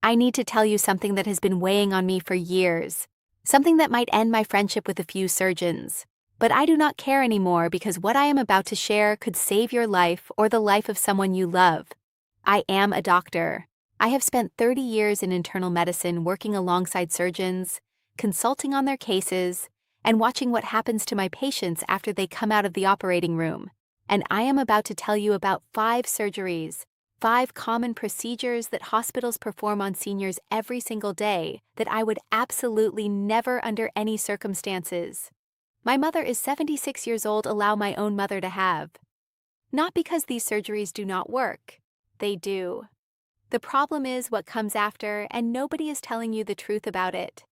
I need to tell you something that has been weighing on me for years. Something that might end my friendship with a few surgeons. But I do not care anymore because what I am about to share could save your life or the life of someone you love. I am a doctor. I have spent 30 years in internal medicine working alongside surgeons, consulting on their cases, and watching what happens to my patients after they come out of the operating room. And I am about to tell you about 5 surgeries, 5 common procedures that hospitals perform on seniors every single day that I would absolutely never under any circumstances. My mother is 76 years old, allow my own mother to have. Not because these surgeries do not work. They do. The problem is what comes after, and nobody is telling you the truth about it.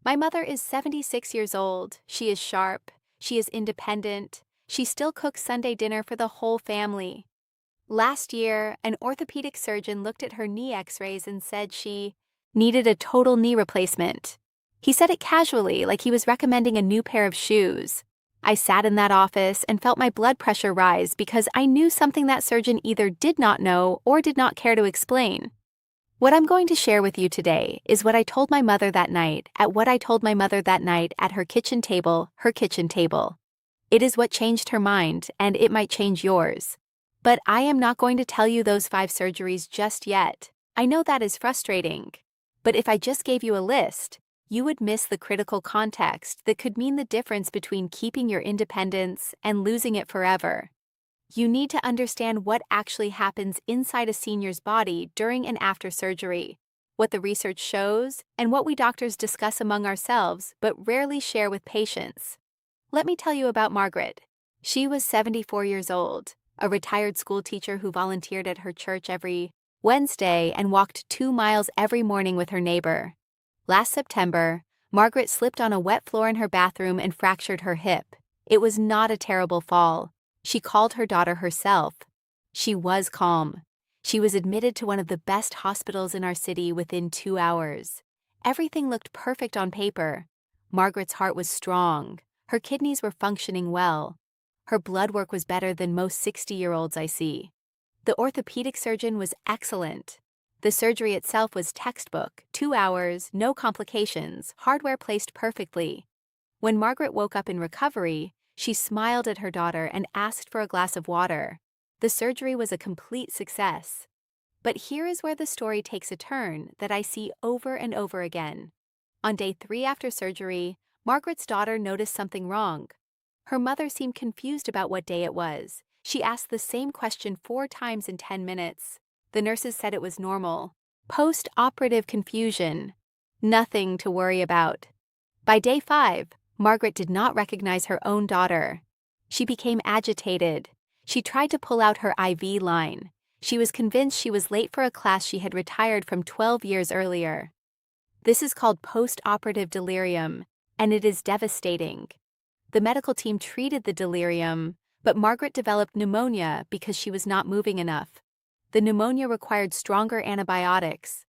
My mother is 76 years old. She is sharp. She is independent. She still cooks Sunday dinner for the whole family. Last year, an orthopedic surgeon looked at her knee x-rays and said she needed a total knee replacement. He said it casually, like he was recommending a new pair of shoes. I sat in that office and felt my blood pressure rise because I knew something that surgeon either did not know or did not care to explain. What I'm going to share with you today is what I told my mother that night at her kitchen table, It is what changed her mind, and it might change yours. But I am not going to tell you those 5 surgeries just yet. I know that is frustrating. But if I just gave you a list, you would miss the critical context that could mean the difference between keeping your independence and losing it forever. You need to understand what actually happens inside a senior's body during and after surgery, what the research shows, and what we doctors discuss among ourselves but rarely share with patients. Let me tell you about Margaret. She was 74 years old, a retired school teacher who volunteered at her church every Wednesday and walked 2 miles every morning with her neighbor. Last September, Margaret slipped on a wet floor in her bathroom and fractured her hip. It was not a terrible fall. She called her daughter herself. She was calm. She was admitted to one of the best hospitals in our city within 2 hours. Everything looked perfect on paper. Margaret's heart was strong. Her kidneys were functioning well. Her blood work was better than most 60-year-olds I see. The orthopedic surgeon was excellent. The surgery itself was textbook, 2 hours, no complications, hardware placed perfectly. When Margaret woke up in recovery, she smiled at her daughter and asked for a glass of water. The surgery was a complete success. But here is where the story takes a turn that I see over and over again. On day 3 after surgery, Margaret's daughter noticed something wrong. Her mother seemed confused about what day it was. She asked the same question 4 times in 10 minutes. The nurses said it was normal. Post-operative confusion. Nothing to worry about. By day 5, Margaret did not recognize her own daughter. She became agitated. She tried to pull out her IV line. She was convinced she was late for a class she had retired from 12 years earlier. This is called post-operative delirium, and it is devastating. The medical team treated the delirium, but Margaret developed pneumonia because she was not moving enough. The pneumonia required stronger antibiotics.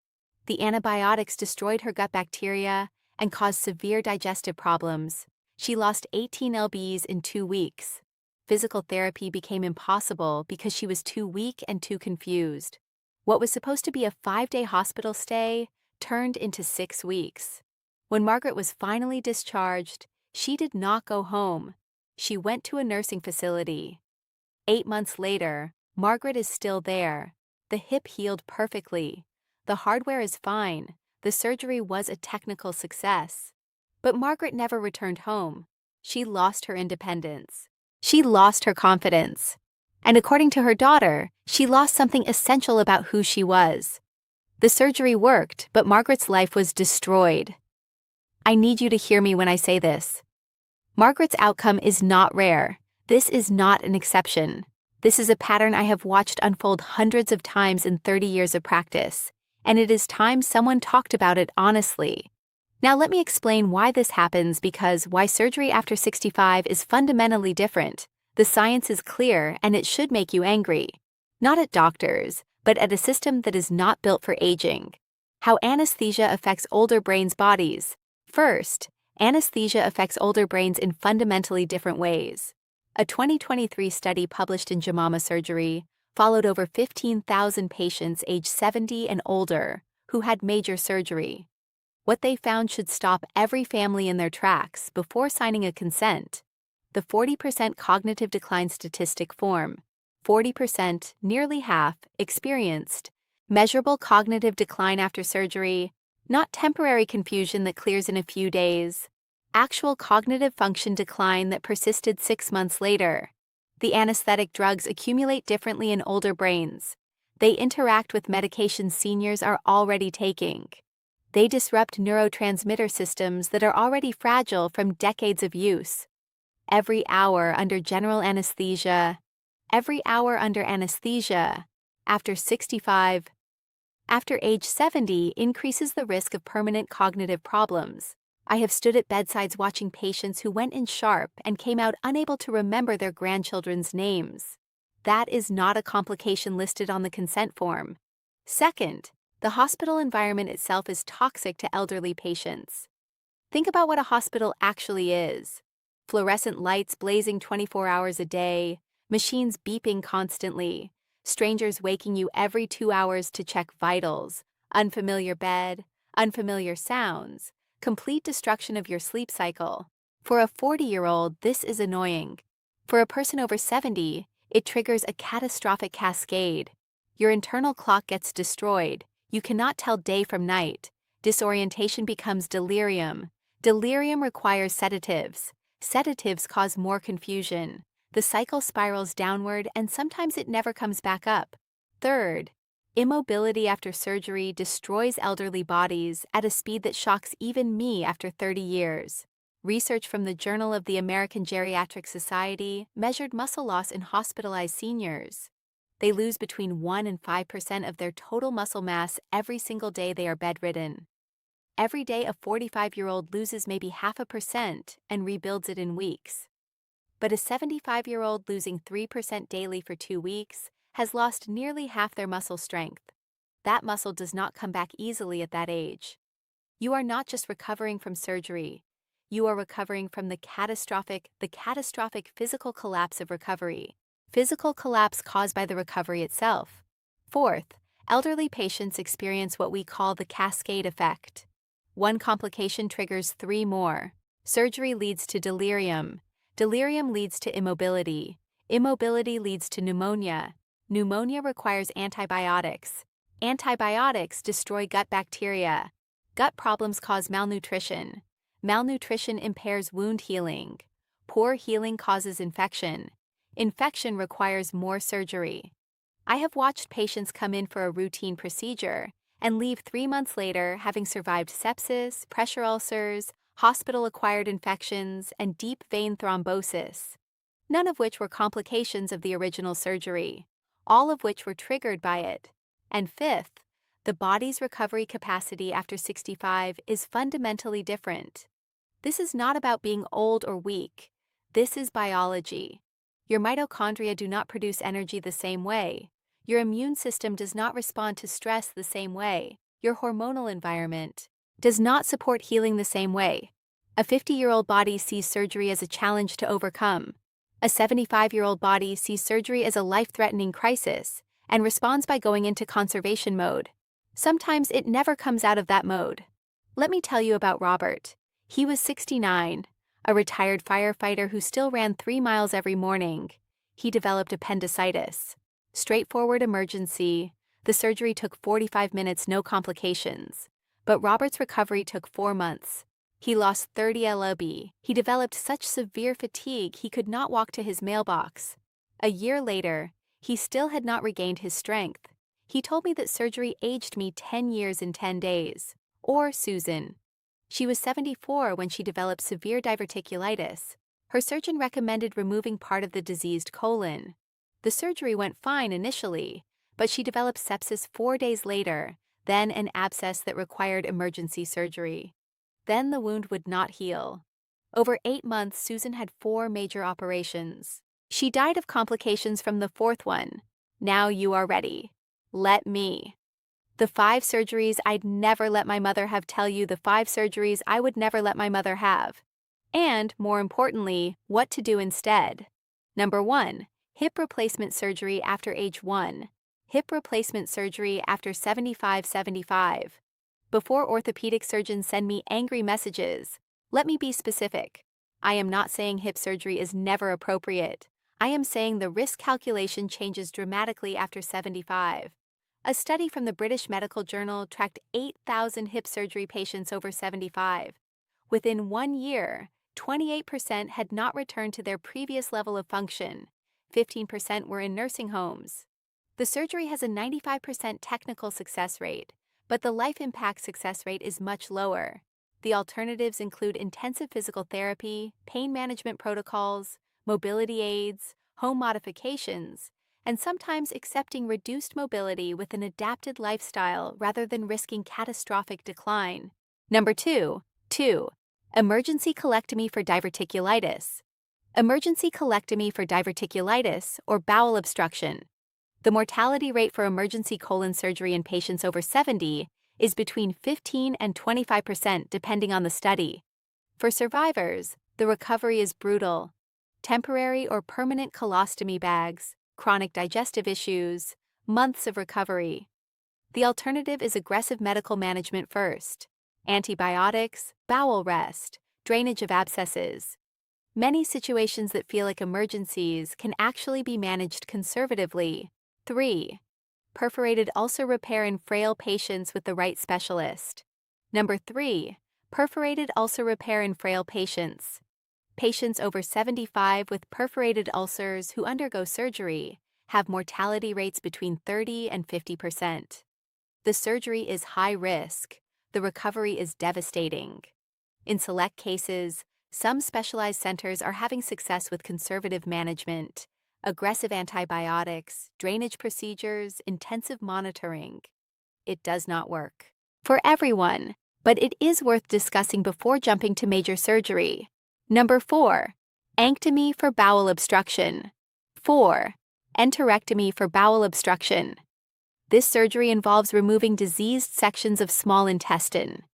The antibiotics destroyed her gut bacteria and caused severe digestive problems. She lost 18 lbs in 2 weeks. Physical therapy became impossible because she was too weak and too confused. What was supposed to be a 5-day hospital stay turned into 6 weeks. When Margaret was finally discharged, she did not go home. She went to a nursing facility. 8 months later, Margaret is still there. The hip healed perfectly. The hardware is fine. The surgery was a technical success. But Margaret never returned home. She lost her independence. She lost her confidence. And according to her daughter, she lost something essential about who she was. The surgery worked, but Margaret's life was destroyed. I need you to hear me when I say this. Margaret's outcome is not rare. This is not an exception. This is a pattern I have watched unfold hundreds of times in 30 years of practice, and it is time someone talked about it honestly. Now let me explain why this happens because why surgery after 65 is fundamentally different. The science is clear and it should make you angry. Not at doctors, but at a system that is not built for aging. How anesthesia affects older brains' bodies. First, anesthesia affects older brains in fundamentally different ways. A 2023 study published in JAMA Surgery followed over 15,000 patients aged 70 and older who had major surgery. What they found should stop every family in their tracks before signing a consent. The 40% cognitive decline statistic form. 40%, nearly half, experienced measurable cognitive decline after surgery, not temporary confusion that clears in a few days. Actual cognitive function decline that persisted 6 months later. The anesthetic drugs accumulate differently in older brains. They interact with medications seniors are already taking. They disrupt neurotransmitter systems that are already fragile from decades of use. Every hour under general anesthesia. Every hour under anesthesia. After 65. After age 70 increases the risk of permanent cognitive problems. I have stood at bedsides watching patients who went in sharp and came out unable to remember their grandchildren's names. That is not a complication listed on the consent form. Second, the hospital environment itself is toxic to elderly patients. Think about what a hospital actually is. Fluorescent lights blazing 24 hours a day, machines beeping constantly, strangers waking you every 2 hours to check vitals, unfamiliar bed, unfamiliar sounds, complete destruction of your sleep cycle. For a 40-year-old, this is annoying. For a person over 70, it triggers a catastrophic cascade. Your internal clock gets destroyed. You cannot tell day from night. Disorientation becomes delirium. Delirium requires sedatives. Sedatives cause more confusion. The cycle spirals downward and sometimes it never comes back up. Third, immobility after surgery destroys elderly bodies at a speed that shocks even me after 30 years. Research from the Journal of the American Geriatric Society measured muscle loss in hospitalized seniors. They lose between 1 and 5% of their total muscle mass every single day they are bedridden. Every day a 45-year-old loses maybe 0.5% and rebuilds it in weeks. But a 75-year-old losing 3% daily for 2 weeks has lost nearly half their muscle strength. That muscle does not come back easily at that age. You are not just recovering from surgery. You are recovering from the catastrophic physical collapse of recovery. Physical collapse caused by the recovery itself. Fourth, elderly patients experience what we call the cascade effect. One complication triggers 3 more. Surgery leads to delirium. Delirium leads to immobility. Immobility leads to pneumonia. Pneumonia requires antibiotics. Antibiotics destroy gut bacteria. Gut problems cause malnutrition. Malnutrition impairs wound healing. Poor healing causes infection. Infection requires more surgery. I have watched patients come in for a routine procedure and leave 3 months later having survived sepsis, pressure ulcers, hospital-acquired infections, and deep vein thrombosis, none of which were complications of the original surgery, all of which were triggered by it. And fifth, the body's recovery capacity after 65 is fundamentally different. This is not about being old or weak. This is biology. Your mitochondria do not produce energy the same way. Your immune system does not respond to stress the same way. Your hormonal environment does not support healing the same way. A 50-year-old body sees surgery as a challenge to overcome. A 75-year-old body sees surgery as a life-threatening crisis and responds by going into conservation mode. Sometimes it never comes out of that mode. Let me tell you about Robert. He was 69, a retired firefighter who still ran 3 miles every morning. He developed appendicitis. Straightforward emergency. The surgery took 45 minutes, no complications. But Robert's recovery took 4 months. He lost 30 lb. He developed such severe fatigue he could not walk to his mailbox. A year later, he still had not regained his strength. He told me that surgery aged me 10 years in 10 days. Or Susan. She was 74 when she developed severe diverticulitis. Her surgeon recommended removing part of the diseased colon. The surgery went fine initially, but she developed sepsis 4 days later, then an abscess that required emergency surgery. Then the wound would not heal. Over 8 months, Susan had 4 major operations. She died of complications from the 4th one. Now you are ready. Let me. The 5 surgeries I'd never let my mother have. Tell you the 5 surgeries I would never let my mother have. And, more importantly, what to do instead. Number 1. Hip replacement surgery after age 1. Hip replacement surgery after 75. Before orthopedic surgeons send me angry messages, let me be specific. I am not saying hip surgery is never appropriate. I am saying the risk calculation changes dramatically after 75. A study from the British Medical Journal tracked 8,000 hip surgery patients over 75. Within 1 year, 28% had not returned to their previous level of function. 15% were in nursing homes. The surgery has a 95% technical success rate, but the life impact success rate is much lower. The alternatives include intensive physical therapy, pain management protocols, mobility aids, home modifications, and sometimes accepting reduced mobility with an adapted lifestyle rather than risking catastrophic decline. Number 2. Emergency colectomy for diverticulitis. Emergency colectomy for diverticulitis, or bowel obstruction. The mortality rate for emergency colon surgery in patients over 70 is between 15 and 25% depending on the study. For survivors, the recovery is brutal. Temporary or permanent colostomy bags, chronic digestive issues, months of recovery. The alternative is aggressive medical management first. Antibiotics, bowel rest, drainage of abscesses. Many situations that feel like emergencies can actually be managed conservatively. 3. Perforated ulcer repair in frail patients with the right specialist. Number 3. Perforated ulcer repair in frail patients. Patients over 75 with perforated ulcers who undergo surgery have mortality rates between 30 and 50%. The surgery is high risk. The recovery is devastating. In select cases, some specialized centers are having success with conservative management, aggressive antibiotics, drainage procedures, intensive monitoring. It does not work for everyone, but it is worth discussing before jumping to major surgery. Number 4. Anctomy for bowel obstruction. 4. Enterectomy for bowel obstruction. This surgery involves removing diseased sections of small intestine.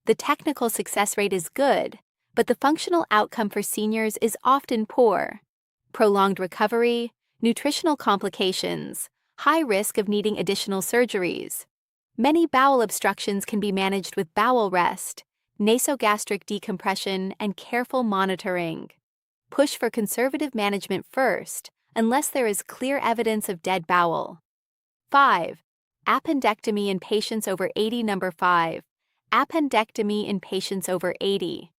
The technical success rate is good, but the functional outcome for seniors is often poor. Prolonged recovery, nutritional complications, high risk of needing additional surgeries. Many bowel obstructions can be managed with bowel rest, nasogastric decompression, and careful monitoring. Push for conservative management first, unless there is clear evidence of dead bowel. 5. Appendectomy in patients over 80. Number 5. Appendectomy in patients over 80.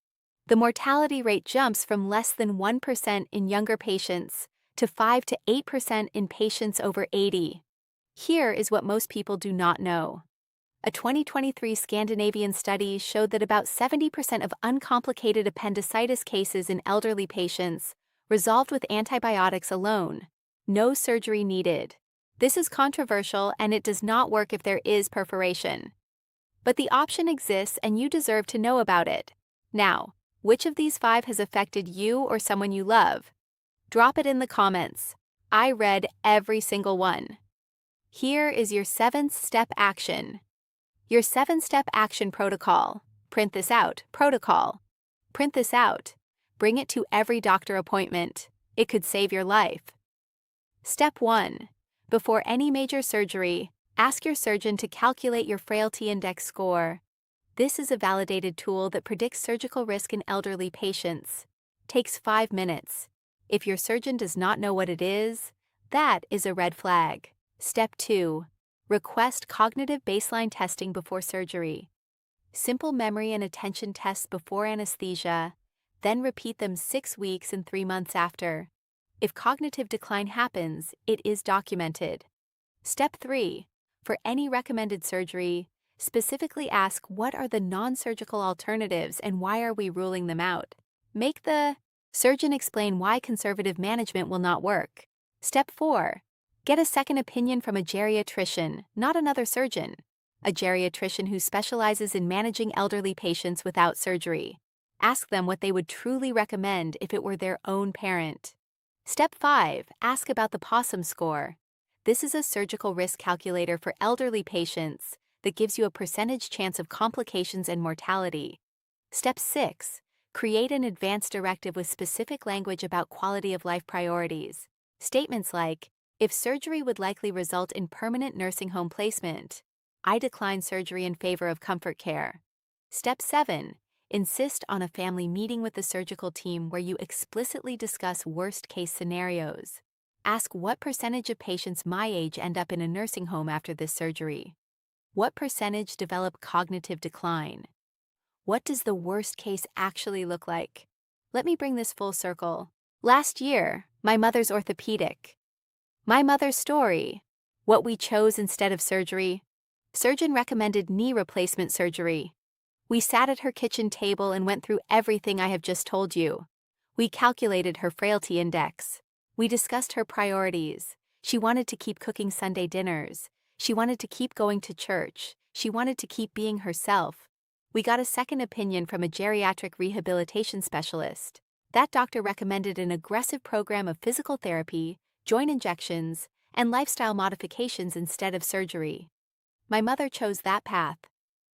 The mortality rate jumps from less than 1% in younger patients to 5 to 8% in patients over 80. Here is what most people do not know. A 2023 Scandinavian study showed that about 70% of uncomplicated appendicitis cases in elderly patients resolved with antibiotics alone. No surgery needed. This is controversial and it does not work if there is perforation. But the option exists and you deserve to know about it. Now, which of these 5 has affected you or someone you love? Drop it in the comments. I read every single one. Here is your 7-step action. Your 7-step action protocol. Print this out. Protocol. Print this out. Bring it to every doctor appointment. It could save your life. Step 1. Before any major surgery, ask your surgeon to calculate your frailty index score. This is a validated tool that predicts surgical risk in elderly patients. Takes 5 minutes. If your surgeon does not know what it is, that is a red flag. Step 2. Request cognitive baseline testing before surgery. Simple memory and attention tests before anesthesia, then repeat them 6 weeks and 3 months after. If cognitive decline happens, it is documented. Step 3. For any recommended surgery, specifically ask what are the non-surgical alternatives and why are we ruling them out. Make the surgeon explain why conservative management will not work. Step 4. Get a second opinion from a geriatrician, not another surgeon. A geriatrician who specializes in managing elderly patients without surgery. Ask them what they would truly recommend if it were their own parent. Step 5. Ask about the POSSUM score. This is a surgical risk calculator for elderly patients that gives you a percentage chance of complications and mortality. Step 6. Create an advance directive with specific language about quality of life priorities. Statements like, If surgery would likely result in permanent nursing home placement, I decline surgery in favor of comfort care. Step 7. Insist on a family meeting with the surgical team where you explicitly discuss worst-case scenarios. Ask what percentage of patients my age end up in a nursing home after this surgery. What percentage develop cognitive decline? What does the worst case actually look like? Let me bring this full circle. Last year, my mother's orthopedic. My mother's story. What we chose instead of surgery. Surgeon recommended knee replacement surgery. We sat at her kitchen table and went through everything I have just told you. We calculated her frailty index. We discussed her priorities. She wanted to keep cooking Sunday dinners. She wanted to keep going to church. She wanted to keep being herself. We got a second opinion from a geriatric rehabilitation specialist. That doctor recommended an aggressive program of physical therapy, joint injections, and lifestyle modifications instead of surgery. My mother chose that path.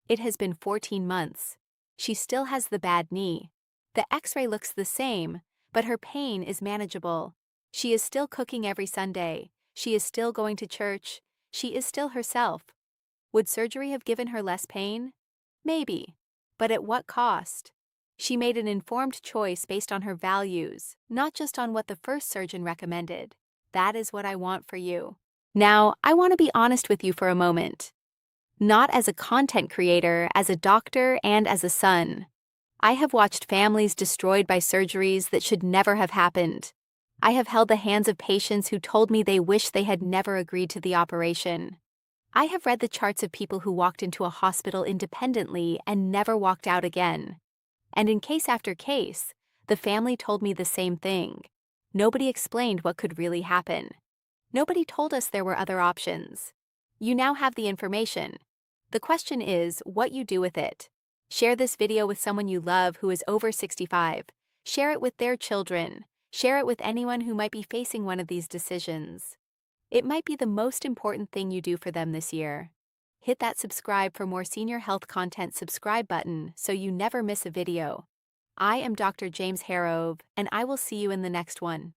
It has been 14 months. She still has the bad knee. The X-ray looks the same, but her pain is manageable. She is still cooking every Sunday. She is still going to church. She is still herself. Would surgery have given her less pain? Maybe. But at what cost? She made an informed choice based on her values, not just on what the first surgeon recommended. That is what I want for you. Now, I want to be honest with you for a moment. Not as a content creator, as a doctor, and as a son. I have watched families destroyed by surgeries that should never have happened. I have held the hands of patients who told me they wish they had never agreed to the operation. I have read the charts of people who walked into a hospital independently and never walked out again. And in case after case, the family told me the same thing. Nobody explained what could really happen. Nobody told us there were other options. You now have the information. The question is what you do with it. Share this video with someone you love who is over 65. Share it with their children. Share it with anyone who might be facing one of these decisions. It might be the most important thing you do for them this year. Hit that subscribe for more senior health content subscribe button so you never miss a video. I am Dr. James Harrove, and I will see you in the next one.